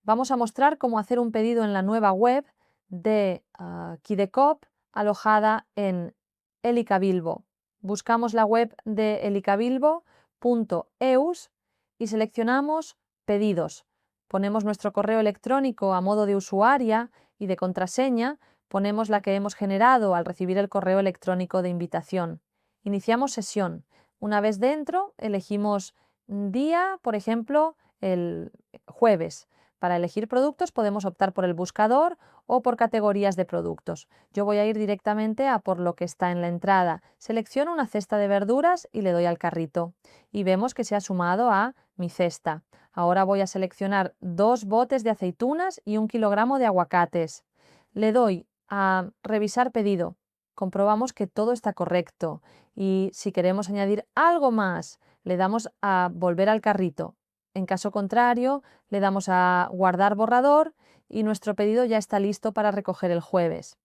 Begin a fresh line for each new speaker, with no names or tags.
Vamos a mostrar cómo hacer un pedido en la nueva web de Kidecop alojada en Elicabilbo. Buscamos la web de elicabilbo.eus y seleccionamos Pedidos. Ponemos nuestro correo electrónico a modo de usuaria y de contraseña, ponemos la que hemos generado al recibir el correo electrónico de invitación. Iniciamos sesión. Una vez dentro, elegimos día, por ejemplo, el jueves. Para elegir productos podemos optar por el buscador o por categorías de productos. Yo voy a ir directamente a por lo que está en la entrada. Selecciono una cesta de verduras y le doy al carrito. Y vemos que se ha sumado a mi cesta. Ahora voy a seleccionar 2 botes de aceitunas y 1 kilogramo de aguacates. Le doy a revisar pedido. Comprobamos que todo está correcto. Y si queremos añadir algo más, le damos a volver al carrito. En caso contrario, le damos a guardar borrador y nuestro pedido ya está listo para recoger el jueves.